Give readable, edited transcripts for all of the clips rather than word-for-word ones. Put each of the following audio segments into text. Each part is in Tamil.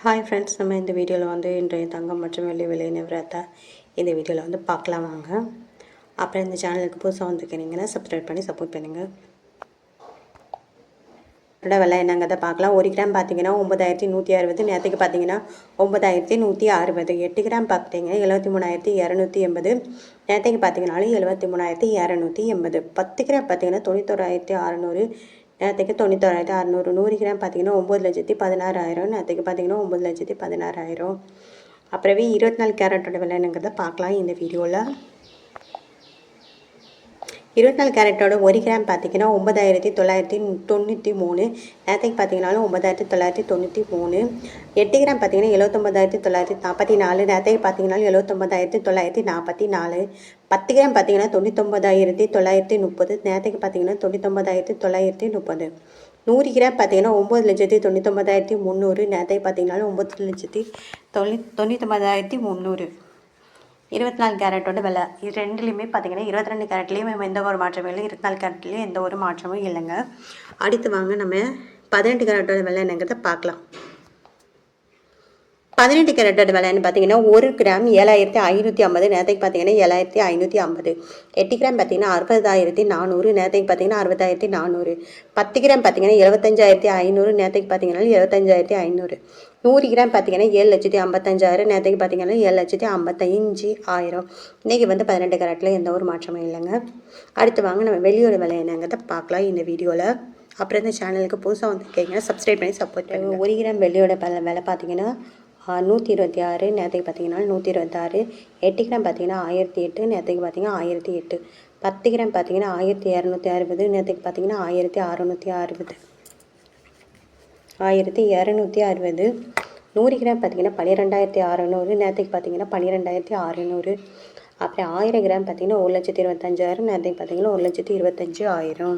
ஹாய் ஃப்ரெண்ட்ஸ், நம்ம இந்த வீடியோவில் வந்து இன்றைய தங்கம் மற்றும் வெள்ளி விலை நிலவரத்தை இந்த வீடியோவில் வந்து பார்க்கலாம் வாங்க. அப்புறம் இந்த சேனலுக்கு புதுசாக வந்துருக்கீங்கன்னா சப்ஸ்கிரைப் பண்ணி சப்போர்ட் பண்ணுங்கள். விலை என்னங்கிறத பார்க்கலாம். 1 கிராம் பார்த்தீங்கன்னா 9160, நேற்றுக்கு பார்த்தீங்கன்னா 9160. 8 கிராம் பார்த்தீங்கன்னா 73,280, நேற்றுக்கு பார்த்தீங்கன்னாலும் 73,280. 10 கிராம் பார்த்தீங்கன்னா 91,600, நேற்றுக்கு 91,600. 100 கிராம் பார்த்தீங்கன்னா 9,16,000, நேற்றுக்கு பார்த்தீங்கன்னா 9,16,000. அப்புறமே 24 கேரட்டோட விலை என்னங்கிறத பார்க்கலாம் இந்த வீடியோவில். 24 கேரட்டோட 1 கிராம் பார்த்தீங்கன்னா 9,993, நேற்றுக்கு பார்த்தீங்கன்னாலும் 9,993. 8 கிராம் பார்த்தீங்கன்னா 79,944, நேற்றுக்கு பார்த்தீங்கன்னாலும் 79,944. 10 கிராம் பார்த்தீங்கன்னா 99,930, நேற்றுக்கு பார்த்தீங்கன்னா 99,930. 100 கிராம் பார்த்தீங்கன்னா 9,99,300, நேற்றுக்கு பார்த்தீங்கன்னாலும் 9,99,300. 24 கேரட்டோட விலை இது ரெண்டுலேயுமே பார்த்தீங்கன்னா 22 கேரட்லேயும் எந்த ஒரு மாற்றமும் இல்லை, 24 கேரட்லேயும் எந்த ஒரு மாற்றமும் இல்லைங்க. அடுத்து வாங்க நம்ம 18 கேரட்டோட விலை என்னங்கிறத பார்க்கலாம். 18 கேரட்டோட விலைன்னு பார்த்தீங்கன்னா 1 கிராம் 7,550, நேற்றுக்கு பார்த்தீங்கன்னா 7,550. 8 கிராம் பார்த்தீங்கன்னா 60,400, நேற்றுக்கு பார்த்தீங்கன்னா 60,400. 10 கிராம் பார்த்தீங்கன்னா 75,500, நேற்றுக்கு பார்த்தீங்கன்னா 75,500. 100 கிராம் பார்த்தீங்கன்னா 7,55,000, நேற்றுக்கு பார்த்தீங்கன்னா 7,55,000. இன்றைக்கி வந்து 18 கேரட்டில் எந்த ஒரு மாற்றமும் இல்லைங்க. அடுத்து வாங்க நம்ம வெளியோட விலை என்னங்கிறத பார்க்கலாம் இந்த வீடியோவில். அப்புறம் இந்த சேனலுக்கு புதுசாக வந்துருக்கீங்கன்னா சப்ஸ்கிரைப் பண்ணி சப்போர்ட் பண்ணுங்கள். 1 கிராம் வெள்ளியோட விலை பார்த்தீங்கன்னா 126, நேற்றுக்கு பார்த்தீங்கன்னா 126. 8 கிராம் பார்த்தீங்கன்னா 1,008, நேற்றுக்கு பார்த்தீங்கன்னா 1,008. 10 கிராம் பார்த்தீங்கன்னா 1,260, நேற்றுக்கு பார்த்தீங்கன்னா 1,660. 1,260. 100 கிராம் பார்த்தீங்கன்னா 12,600, நேற்றுக்கு பார்த்தீங்கன்னா 12,600. அப்புறம் 1000 கிராம் பார்த்தீங்கன்னா 1,25,000, நேற்றுக்கு பார்த்தீங்கன்னா 1,25,000.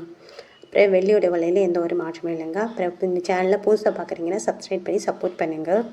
அப்புறம் வெள்ளியோட விலையில் எந்த ஒரு மாற்றமும் இல்லைங்க. அப்புறம் இந்த சேனலில் புதுசாக பார்க்குறீங்கன்னா சப்ஸ்கிரைப் பண்ணி சப்போர்ட் பண்ணுங்கள்.